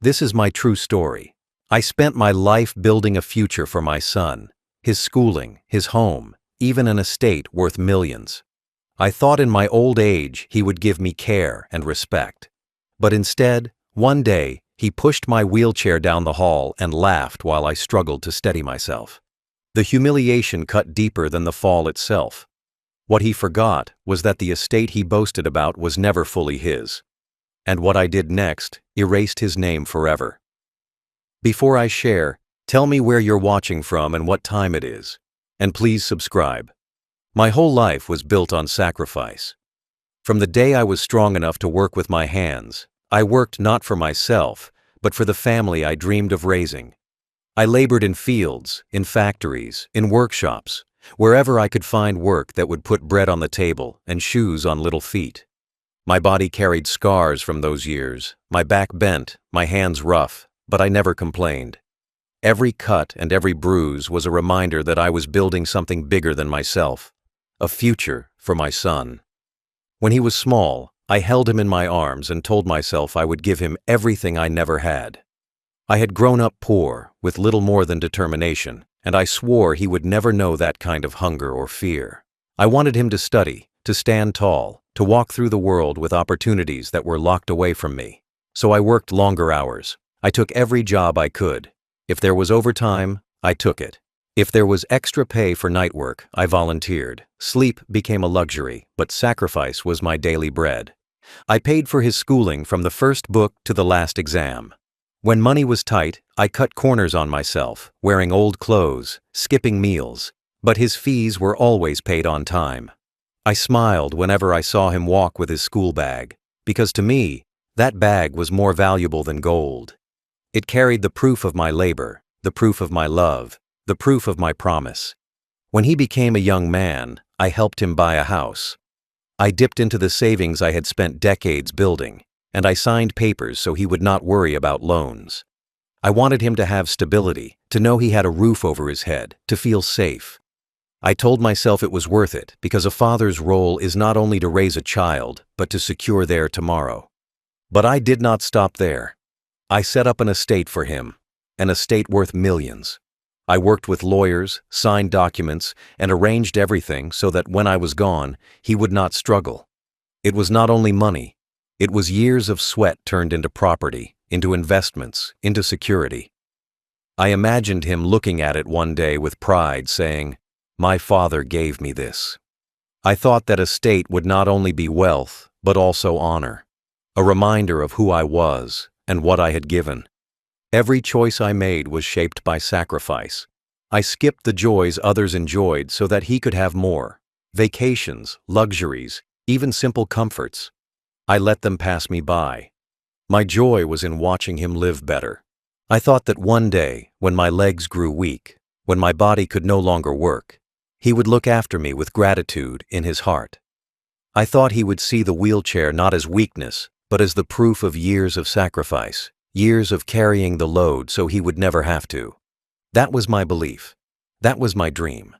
This is my true story. I spent my life building a future for my son, his schooling, his home, even an estate worth millions. I thought in my old age he would give me care and respect. But instead, one day, he pushed my wheelchair down the hall and laughed while I struggled to steady myself. The humiliation cut deeper than the fall itself. What he forgot was that the estate he boasted about was never fully his. And what I did next erased his name forever. Before I share, tell me where you're watching from and what time it is. And please subscribe. My whole life was built on sacrifice. From the day I was strong enough to work with my hands, I worked not for myself, but for the family I dreamed of raising. I labored in fields, in factories, in workshops, wherever I could find work that would put bread on the table and shoes on little feet. My body carried scars from those years, my back bent, my hands rough, but I never complained. Every cut and every bruise was a reminder that I was building something bigger than myself, a future for my son. When he was small, I held him in my arms and told myself I would give him everything I never had. I had grown up poor, with little more than determination, and I swore he would never know that kind of hunger or fear. I wanted him to study, to stand tall, to walk through the world with opportunities that were locked away from me. So I worked longer hours. I took every job I could. If there was overtime, I took it. If there was extra pay for night work, I volunteered. Sleep became a luxury, but sacrifice was my daily bread. I paid for his schooling from the first book to the last exam. When money was tight, I cut corners on myself, wearing old clothes, skipping meals, but his fees were always paid on time. I smiled whenever I saw him walk with his school bag, because to me, that bag was more valuable than gold. It carried the proof of my labor, the proof of my love, the proof of my promise. When he became a young man, I helped him buy a house. I dipped into the savings I had spent decades building, and I signed papers so he would not worry about loans. I wanted him to have stability, to know he had a roof over his head, to feel safe. I told myself it was worth it because a father's role is not only to raise a child, but to secure their tomorrow. But I did not stop there. I set up an estate for him, an estate worth millions. I worked with lawyers, signed documents, and arranged everything so that when I was gone, he would not struggle. It was not only money, it was years of sweat turned into property, into investments, into security. I imagined him looking at it one day with pride, saying, "My father gave me this." I thought that estate would not only be wealth, but also honor, a reminder of who I was and what I had given. Every choice I made was shaped by sacrifice. I skipped the joys others enjoyed so that he could have more. Vacations, luxuries, even simple comforts. I let them pass me by. My joy was in watching him live better. I thought that one day, when my legs grew weak, when my body could no longer work, he would look after me with gratitude in his heart. I thought he would see the wheelchair not as weakness, but as the proof of years of sacrifice. Years of carrying the load so he would never have to. That was my belief. That was my dream.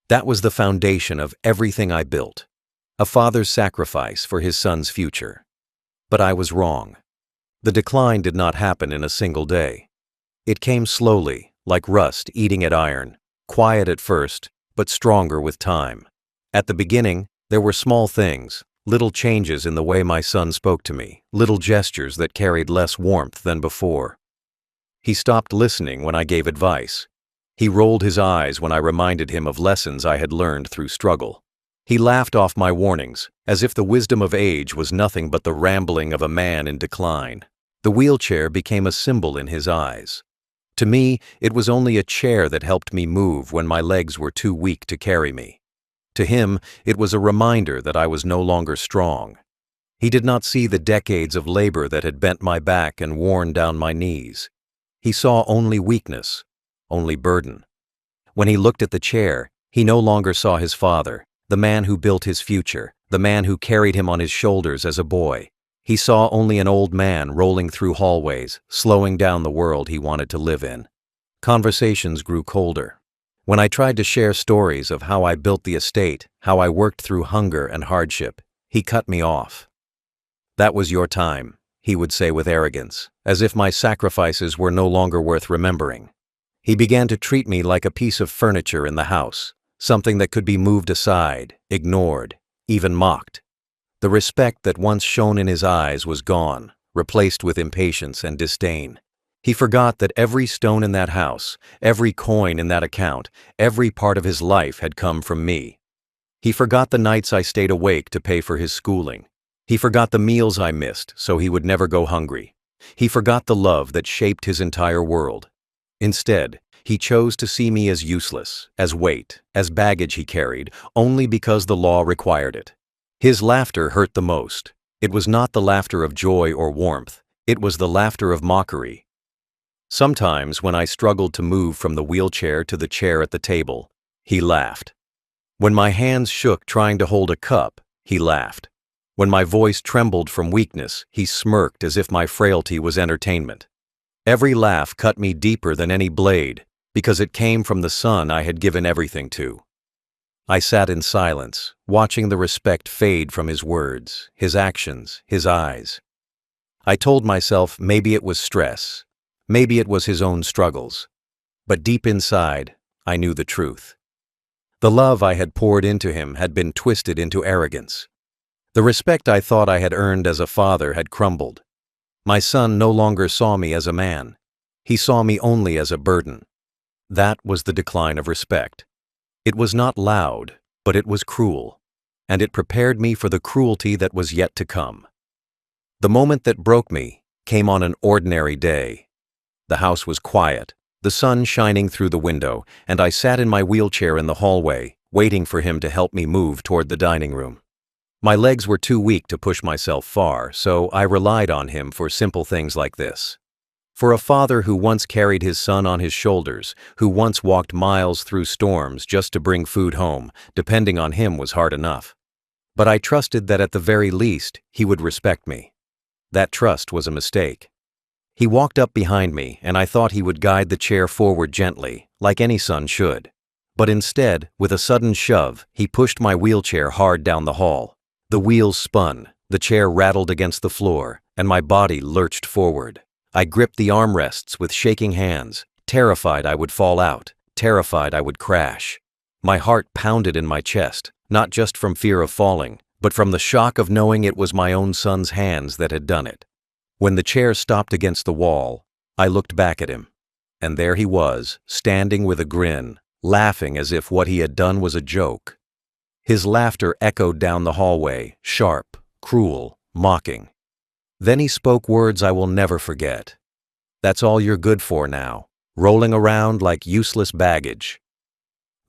That was the foundation of everything I built. A father's sacrifice for his son's future. But I was wrong. The decline did not happen in a single day. It came slowly, like rust eating at iron, quiet at first, but stronger with time. At the beginning, there were small things, little changes in the way my son spoke to me, little gestures that carried less warmth than before. He stopped listening when I gave advice. He rolled his eyes when I reminded him of lessons I had learned through struggle. He laughed off my warnings, as if the wisdom of age was nothing but the rambling of a man in decline. The wheelchair became a symbol in his eyes. To me, it was only a chair that helped me move when my legs were too weak to carry me. To him, it was a reminder that I was no longer strong. He did not see the decades of labor that had bent my back and worn down my knees. He saw only weakness, only burden. When he looked at the chair, he no longer saw his father, the man who built his future, the man who carried him on his shoulders as a boy. He saw only an old man rolling through hallways, slowing down the world he wanted to live in. Conversations grew colder. When I tried to share stories of how I built the estate, how I worked through hunger and hardship, he cut me off. "That was your time," he would say with arrogance, as if my sacrifices were no longer worth remembering. He began to treat me like a piece of furniture in the house, something that could be moved aside, ignored, even mocked. The respect that once shone in his eyes was gone, replaced with impatience and disdain. He forgot that every stone in that house, every coin in that account, every part of his life had come from me. He forgot the nights I stayed awake to pay for his schooling. He forgot the meals I missed so he would never go hungry. He forgot the love that shaped his entire world. Instead, he chose to see me as useless, as weight, as baggage he carried, only because the law required it. His laughter hurt the most. It was not the laughter of joy or warmth. It was the laughter of mockery. Sometimes, when I struggled to move from the wheelchair to the chair at the table, he laughed. When my hands shook trying to hold a cup, he laughed. When my voice trembled from weakness, he smirked as if my frailty was entertainment. Every laugh cut me deeper than any blade, because it came from the son I had given everything to. I sat in silence, watching the respect fade from his words, his actions, his eyes. I told myself maybe it was stress, maybe it was his own struggles. But deep inside, I knew the truth. The love I had poured into him had been twisted into arrogance. The respect I thought I had earned as a father had crumbled. My son no longer saw me as a man. He saw me only as a burden. That was the decline of respect. It was not loud, but it was cruel, and it prepared me for the cruelty that was yet to come. The moment that broke me came on an ordinary day. The house was quiet, the sun shining through the window, and I sat in my wheelchair in the hallway, waiting for him to help me move toward the dining room. My legs were too weak to push myself far, so I relied on him for simple things like this. For a father who once carried his son on his shoulders, who once walked miles through storms just to bring food home, depending on him was hard enough. But I trusted that at the very least, he would respect me. That trust was a mistake. He walked up behind me, and I thought he would guide the chair forward gently, like any son should. But instead, with a sudden shove, he pushed my wheelchair hard down the hall. The wheels spun, the chair rattled against the floor, and my body lurched forward. I gripped the armrests with shaking hands, terrified I would fall out, terrified I would crash. My heart pounded in my chest, not just from fear of falling, but from the shock of knowing it was my own son's hands that had done it. When the chair stopped against the wall, I looked back at him. And there he was, standing with a grin, laughing as if what he had done was a joke. His laughter echoed down the hallway, sharp, cruel, mocking. Then he spoke words I will never forget. "That's all you're good for now, rolling around like useless baggage."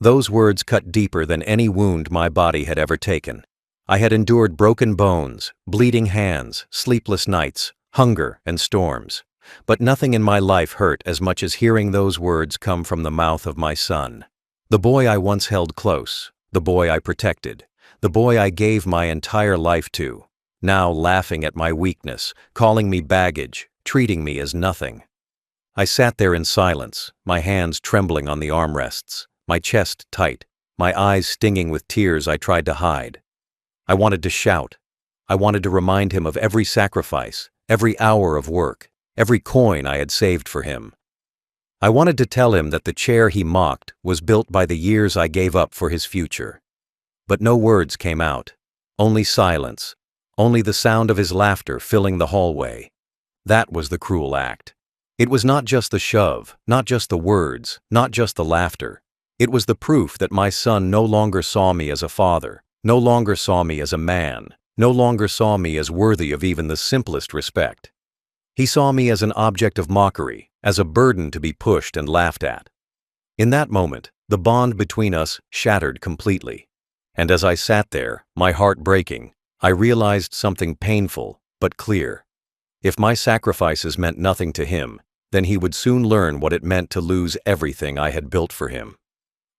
Those words cut deeper than any wound my body had ever taken. I had endured broken bones, bleeding hands, sleepless nights, hunger and storms. But nothing in my life hurt as much as hearing those words come from the mouth of my son. The boy I once held close, the boy I protected, the boy I gave my entire life to, now laughing at my weakness, calling me baggage, treating me as nothing. I sat there in silence, my hands trembling on the armrests, my chest tight, my eyes stinging with tears I tried to hide. I wanted to shout. I wanted to remind him of every sacrifice, every hour of work, every coin I had saved for him. I wanted to tell him that the chair he mocked was built by the years I gave up for his future. But no words came out, only silence, only the sound of his laughter filling the hallway. That was the cruel act. It was not just the shove, not just the words, not just the laughter. It was the proof that my son no longer saw me as a father, no longer saw me as a man, no longer saw me as worthy of even the simplest respect. He saw me as an object of mockery, as a burden to be pushed and laughed at. In that moment, the bond between us shattered completely. And as I sat there, my heart breaking, I realized something painful but clear. If my sacrifices meant nothing to him, then he would soon learn what it meant to lose everything I had built for him.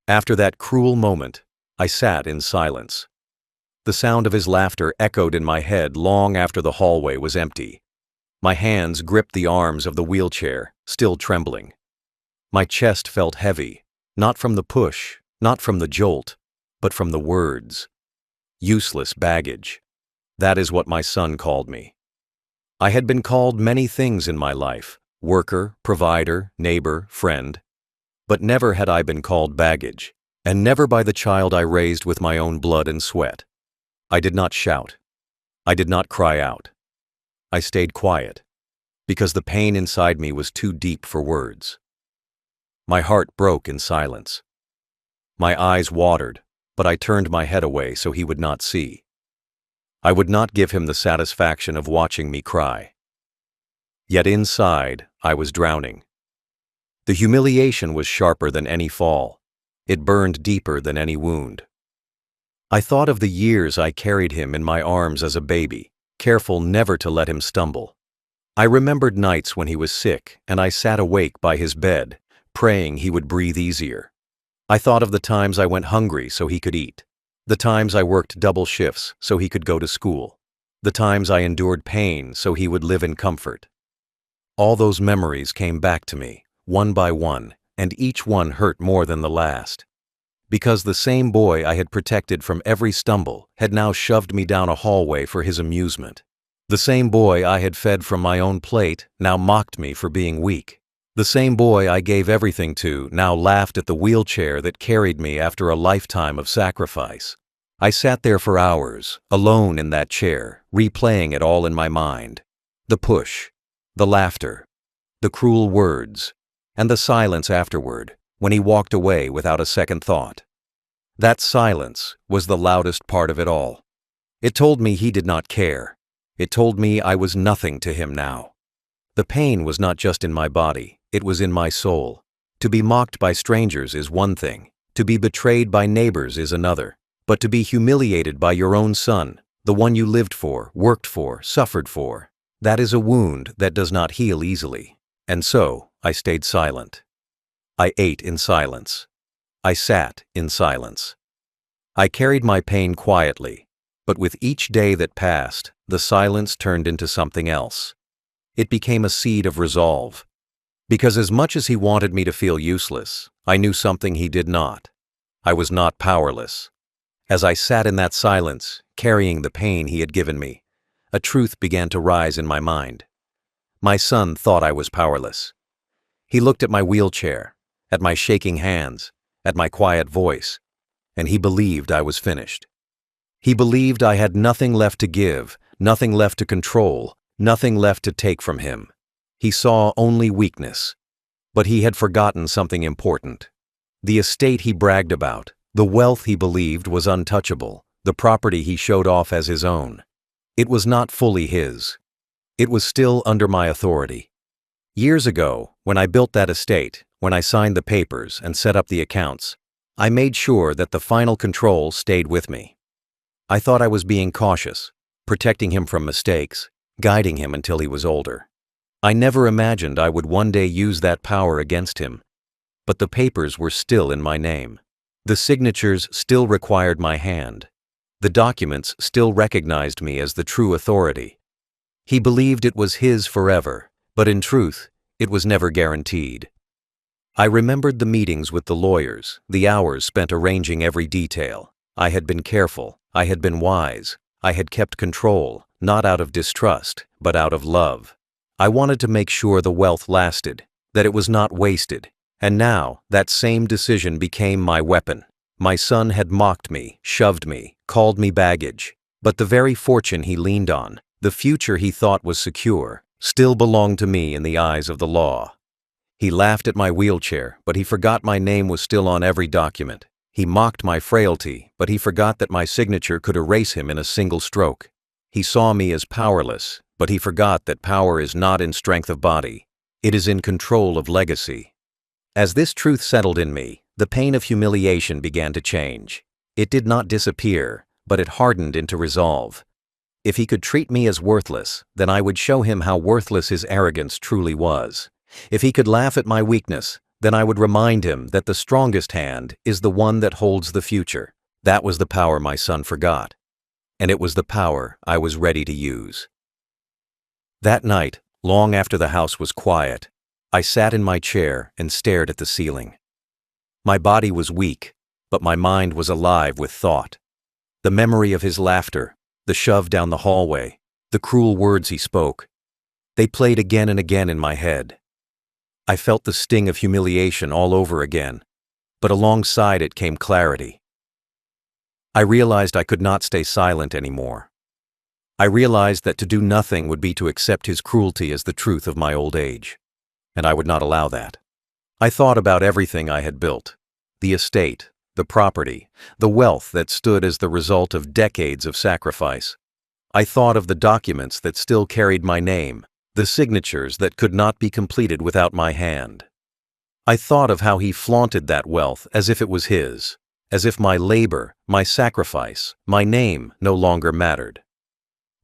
After that cruel moment, I sat in silence. The sound of his laughter echoed in my head long after the hallway was empty. My hands gripped the arms of the wheelchair, still trembling. My chest felt heavy, not from the push, not from the jolt, but from the words. Useless baggage. That is what my son called me. I had been called many things in my life: worker, provider, neighbor, friend. But never had I been called baggage, and never by the child I raised with my own blood and sweat. I did not shout. I did not cry out. I stayed quiet, because the pain inside me was too deep for words. My heart broke in silence. My eyes watered, but I turned my head away so he would not see. I would not give him the satisfaction of watching me cry. Yet inside, I was drowning. The humiliation was sharper than any fall. It burned deeper than any wound. I thought of the years I carried him in my arms as a baby, careful never to let him stumble. I remembered nights when he was sick and I sat awake by his bed, praying he would breathe easier. I thought of the times I went hungry so he could eat, the times I worked double shifts so he could go to school, the times I endured pain so he would live in comfort. All those memories came back to me, one by one, and each one hurt more than the last. Because the same boy I had protected from every stumble had now shoved me down a hallway for his amusement. The same boy I had fed from my own plate now mocked me for being weak. The same boy I gave everything to now laughed at the wheelchair that carried me after a lifetime of sacrifice. I sat there for hours, alone in that chair, replaying it all in my mind. The push, the laughter, the cruel words, and the silence afterward, when he walked away without a second thought. That silence was the loudest part of it all. It told me he did not care. It told me I was nothing to him now. The pain was not just in my body, it was in my soul. To be mocked by strangers is one thing, to be betrayed by neighbors is another, but to be humiliated by your own son, the one you lived for, worked for, suffered for, that is a wound that does not heal easily. And so, I stayed silent. I ate in silence. I sat in silence. I carried my pain quietly, but with each day that passed, the silence turned into something else. It became a seed of resolve. Because as much as he wanted me to feel useless, I knew something he did not. I was not powerless. As I sat in that silence, carrying the pain he had given me, a truth began to rise in my mind. My son thought I was powerless. He looked at my wheelchair, at my shaking hands, at my quiet voice, and he believed I was finished. He believed I had nothing left to give, nothing left to control, nothing left to take from him. He saw only weakness. But he had forgotten something important. The estate he bragged about, the wealth he believed was untouchable, the property he showed off as his own. It was not fully his. It was still under my authority. Years ago, when I built that estate, when I signed the papers and set up the accounts, I made sure that the final control stayed with me. I thought I was being cautious, protecting him from mistakes, guiding him until he was older. I never imagined I would one day use that power against him. But the papers were still in my name. The signatures still required my hand. The documents still recognized me as the true authority. He believed it was his forever, but in truth, it was never guaranteed. I remembered the meetings with the lawyers, the hours spent arranging every detail. I had been careful, I had been wise, I had kept control, not out of distrust, but out of love. I wanted to make sure the wealth lasted, that it was not wasted, and now that same decision became my weapon. My son had mocked me, shoved me, called me baggage, but the very fortune he leaned on, the future he thought was secure, still belonged to me in the eyes of the law. He laughed at my wheelchair, but he forgot my name was still on every document. He mocked my frailty, but he forgot that my signature could erase him in a single stroke. He saw me as powerless, but he forgot that power is not in strength of body. It is in control of legacy. As this truth settled in me, the pain of humiliation began to change. It did not disappear, but it hardened into resolve. If he could treat me as worthless, then I would show him how worthless his arrogance truly was. If he could laugh at my weakness, then I would remind him that the strongest hand is the one that holds the future. That was the power my son forgot. And it was the power I was ready to use. That night, long after the house was quiet, I sat in my chair and stared at the ceiling. My body was weak, but my mind was alive with thought. The memory of his laughter, the shove down the hallway, the cruel words he spoke, They played again and again in my head. I felt the sting of humiliation all over again, but alongside it came clarity. I realized I could not stay silent anymore. I realized that to do nothing would be to accept his cruelty as the truth of my old age, and I would not allow that. I thought about everything I had built, the estate, the property, the wealth that stood as the result of decades of sacrifice. I thought of the documents that still carried my name, the signatures that could not be completed without my hand. I thought of how he flaunted that wealth as if it was his, as if my labor, my sacrifice, my name no longer mattered.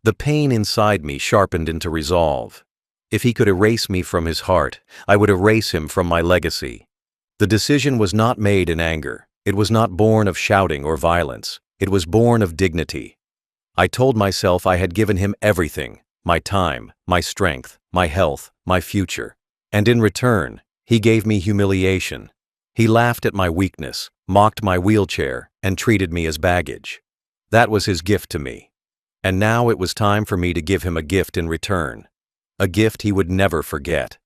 The pain inside me sharpened into resolve. If he could erase me from his heart, I would erase him from my legacy. The decision was not made in anger. It was not born of shouting or violence. It was born of dignity. I told myself I had given him everything, my time, my strength, my health, my future. And in return, he gave me humiliation. He laughed at my weakness, mocked my wheelchair, and treated me as baggage. That was his gift to me. And now it was time for me to give him a gift in return. A gift he would never forget.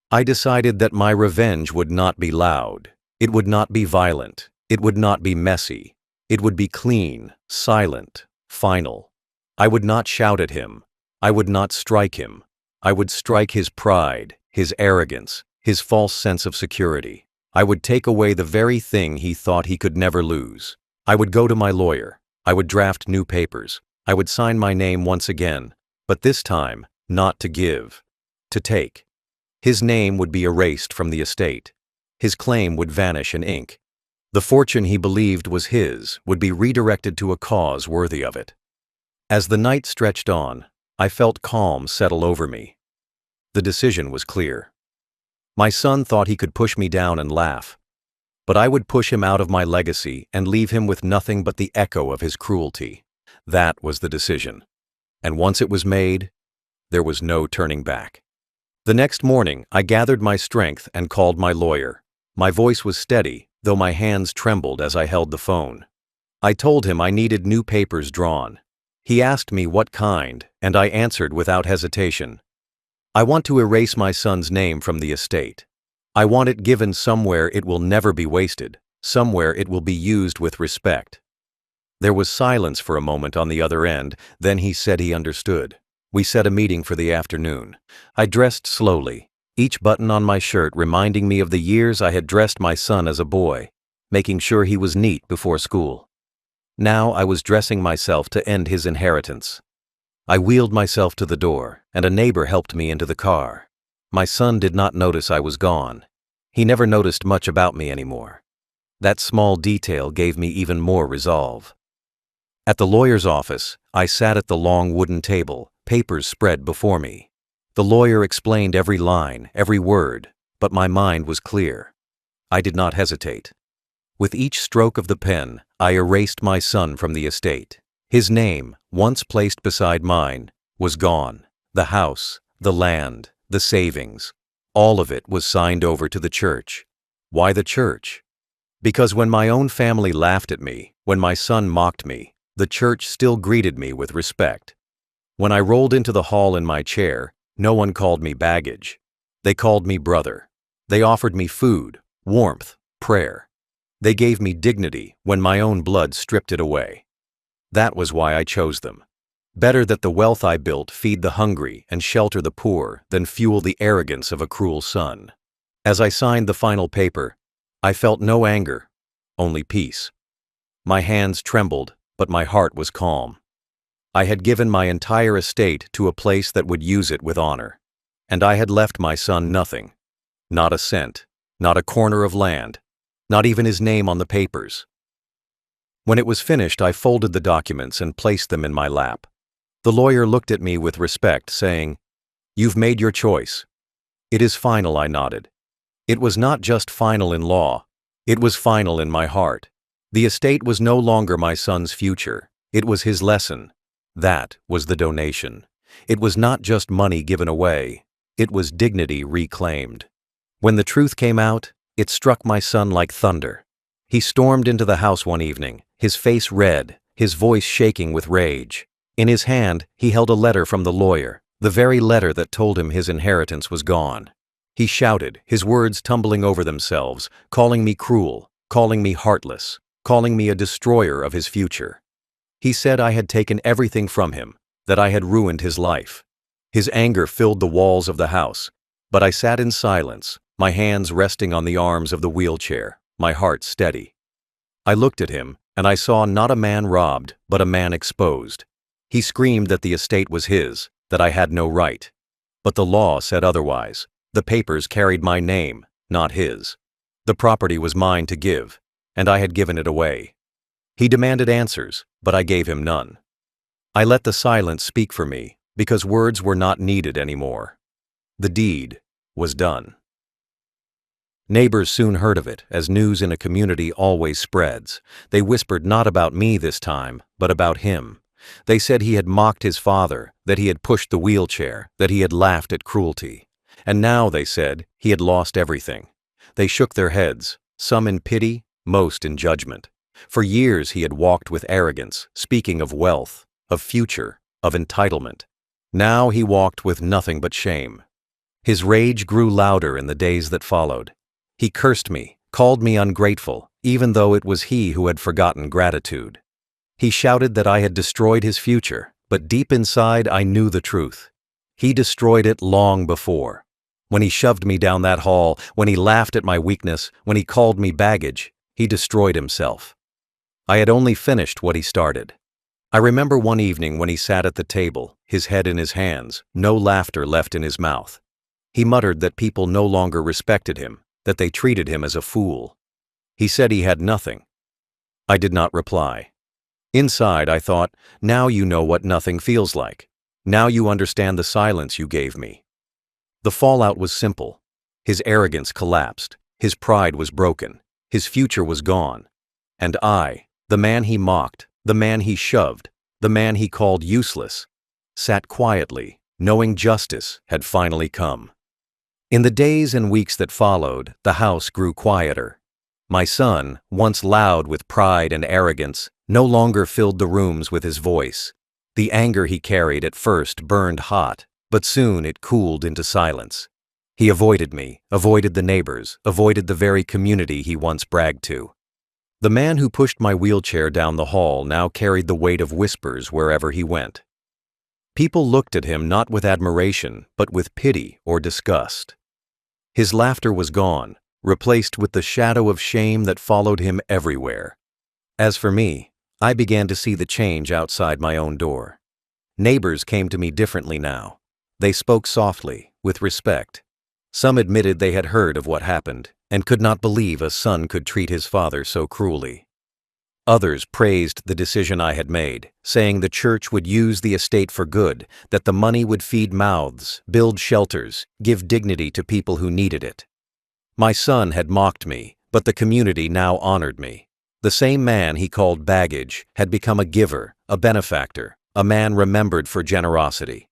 I decided that my revenge would not be loud. It would not be violent. It would not be messy. It would be clean, silent, final. I would not shout at him. I would not strike him. I would strike his pride, his arrogance, his false sense of security. I would take away the very thing he thought he could never lose. I would go to my lawyer. I would draft new papers. I would sign my name once again, but this time, not to give, to take. His name would be erased from the estate. His claim would vanish in ink. The fortune he believed was his would be redirected to a cause worthy of it. As the night stretched on, I felt calm settle over me. The decision was clear. My son thought he could push me down and laugh, but I would push him out of my legacy and leave him with nothing but the echo of his cruelty. That was the decision. And once it was made, there was no turning back. The next morning, I gathered my strength and called my lawyer. My voice was steady, though my hands trembled as I held the phone. I told him I needed new papers drawn. He asked me what kind, and I answered without hesitation. I want to erase my son's name from the estate. I want it given somewhere it will never be wasted, somewhere it will be used with respect. There was silence for a moment on the other end, then he said he understood. We set a meeting for the afternoon. I dressed slowly, each button on my shirt reminding me of the years I had dressed my son as a boy, making sure he was neat before school. Now I was dressing myself to end his inheritance. I wheeled myself to the door, and a neighbor helped me into the car. My son did not notice I was gone. He never noticed much about me anymore. That small detail gave me even more resolve. At the lawyer's office, I sat at the long wooden table, papers spread before me. The lawyer explained every line, every word, but my mind was clear. I did not hesitate. With each stroke of the pen, I erased my son from the estate. His name, once placed beside mine, was gone. The house, the land, the savings, all of it was signed over to the church. Why the church? Because when my own family laughed at me, when my son mocked me, the church still greeted me with respect. When I rolled into the hall in my chair, no one called me baggage. They called me brother. They offered me food, warmth, prayer. They gave me dignity when my own blood stripped it away. That was why I chose them. Better that the wealth I built feed the hungry and shelter the poor than fuel the arrogance of a cruel son. As I signed the final paper, I felt no anger, only peace. My hands trembled, but my heart was calm. I had given my entire estate to a place that would use it with honor. And I had left my son nothing. Not a cent, not a corner of land, not even his name on the papers. When it was finished, I folded the documents and placed them in my lap. The lawyer looked at me with respect, saying, "You've made your choice." "It is final," I nodded. It was not just final in law. It was final in my heart. The estate was no longer my son's future. It was his lesson. That was the donation. It was not just money given away. It was dignity reclaimed. When the truth came out, it struck my son like thunder. He stormed into the house one evening, his face red, his voice shaking with rage. In his hand, he held a letter from the lawyer, The very letter that told him his inheritance was gone. He shouted, his words tumbling over themselves, calling me cruel, calling me heartless, calling me a destroyer of his future. He said I had taken everything from him, that I had ruined his life. His anger filled the walls of the house, but I sat in silence, my hands resting on the arms of the wheelchair, my heart steady. I looked at him, and I saw not a man robbed, but a man exposed. He screamed that the estate was his, that I had no right. But the law said otherwise. The papers carried my name, not his. The property was mine to give, and I had given it away. He demanded answers, but I gave him none. I let the silence speak for me, because words were not needed anymore. The deed was done. Neighbors soon heard of it, as news in a community always spreads. They whispered not about me this time, but about him. They said he had mocked his father, that he had pushed the wheelchair, that he had laughed at cruelty. And now, they said, he had lost everything. They shook their heads, some in pity, most in judgment. For years he had walked with arrogance, speaking of wealth, of future, of entitlement. Now he walked with nothing but shame. His rage grew louder in the days that followed. He cursed me, called me ungrateful, even though it was he who had forgotten gratitude. He shouted that I had destroyed his future, but deep inside I knew the truth. He destroyed it long before. When he shoved me down that hall, when he laughed at my weakness, when he called me baggage, he destroyed himself. I had only finished what he started. I remember one evening when he sat at the table, his head in his hands, no laughter left in his mouth. He muttered that people no longer respected him, that they treated him as a fool. He said he had nothing. I did not reply. Inside, I thought, now you know what nothing feels like. Now you understand the silence you gave me. The fallout was simple. His arrogance collapsed. His pride was broken. His future was gone. And I, the man he mocked, the man he shoved, the man he called useless, sat quietly, knowing justice had finally come. In the days and weeks that followed, the house grew quieter. My son, once loud with pride and arrogance, no longer filled the rooms with his voice. The anger he carried at first burned hot, but soon it cooled into silence. He avoided me, avoided the neighbors, avoided the very community he once bragged to. The man who pushed my wheelchair down the hall now carried the weight of whispers wherever he went. People looked at him not with admiration, but with pity or disgust. His laughter was gone, replaced with the shadow of shame that followed him everywhere. As for me, I began to see the change outside my own door. Neighbors came to me differently now. They spoke softly, with respect. Some admitted they had heard of what happened, and could not believe a son could treat his father so cruelly. Others praised the decision I had made, saying the church would use the estate for good, that the money would feed mouths, build shelters, give dignity to people who needed it. My son had mocked me, but the community now honored me. The same man he called baggage had become a giver, a benefactor, a man remembered for generosity.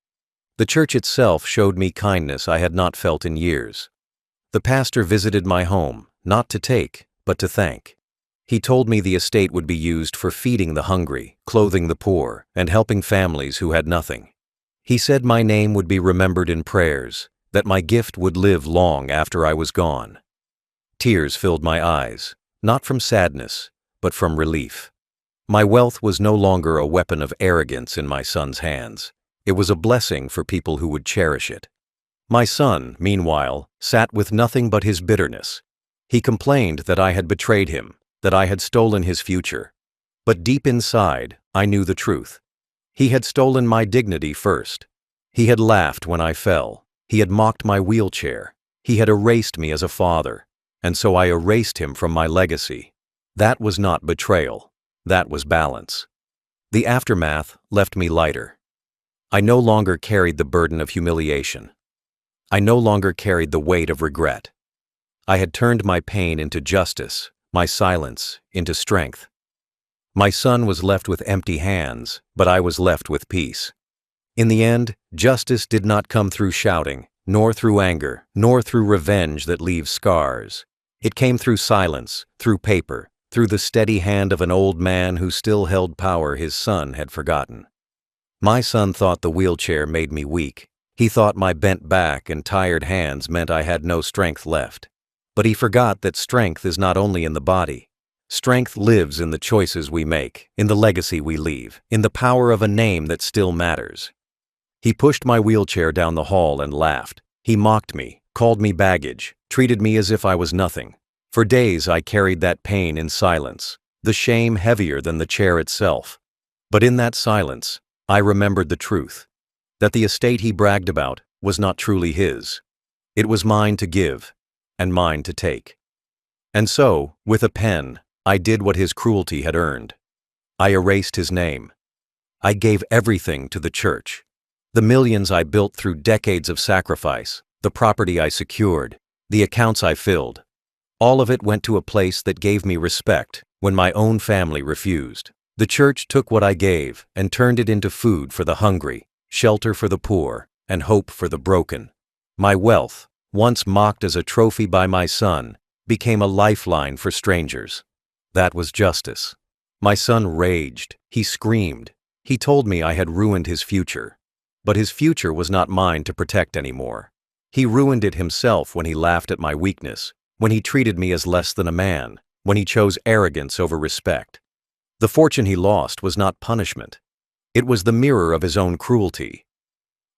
The church itself showed me kindness I had not felt in years. The pastor visited my home, not to take, but to thank. He told me the estate would be used for feeding the hungry, clothing the poor, and helping families who had nothing. He said my name would be remembered in prayers, that my gift would live long after I was gone. Tears filled my eyes, not from sadness, but from relief. My wealth was no longer a weapon of arrogance in my son's hands. It was a blessing for people who would cherish it. My son, meanwhile, sat with nothing but his bitterness. He complained that I had betrayed him, that I had stolen his future. But deep inside, I knew the truth. He had stolen my dignity first. He had laughed when I fell. He had mocked my wheelchair. He had erased me as a father, and so I erased him from my legacy. That was not betrayal. That was balance. The aftermath left me lighter. I no longer carried the burden of humiliation. I no longer carried the weight of regret. I had turned my pain into justice, my silence into strength. My son was left with empty hands, but I was left with peace. In the end, justice did not come through shouting, nor through anger, nor through revenge that leaves scars. It came through silence, through paper, through the steady hand of an old man who still held power his son had forgotten. My son thought the wheelchair made me weak. He thought my bent back and tired hands meant I had no strength left. But he forgot that strength is not only in the body. Strength lives in the choices we make, in the legacy we leave, in the power of a name that still matters. He pushed my wheelchair down the hall and laughed. He mocked me, called me baggage, treated me as if I was nothing. For days I carried that pain in silence, the shame heavier than the chair itself. But in that silence, I remembered the truth, that the estate he bragged about was not truly his. It was mine to give, and mine to take. And so, with a pen, I did what his cruelty had earned. I erased his name. I gave everything to the church. The millions I built through decades of sacrifice, the property I secured, the accounts I filled. All of it went to a place that gave me respect when my own family refused. The church took what I gave and turned it into food for the hungry, shelter for the poor, and hope for the broken. My wealth, once mocked as a trophy by my son, became a lifeline for strangers. That was justice. My son raged. He screamed. He told me I had ruined his future. But his future was not mine to protect anymore. He ruined it himself when he laughed at my weakness, when he treated me as less than a man, when he chose arrogance over respect. The fortune he lost was not punishment. It was the mirror of his own cruelty.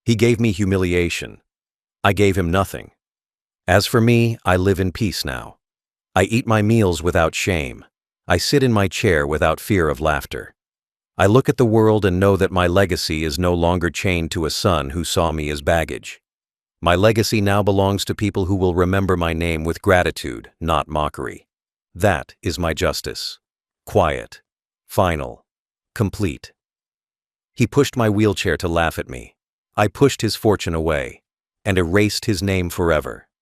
He gave me humiliation. I gave him nothing. As for me, I live in peace now. I eat my meals without shame. I sit in my chair without fear of laughter. I look at the world and know that my legacy is no longer chained to a son who saw me as baggage. My legacy now belongs to people who will remember my name with gratitude, not mockery. That is my justice. Quiet. Final. Complete. He pushed my wheelchair to laugh at me. I pushed his fortune away and erased his name forever.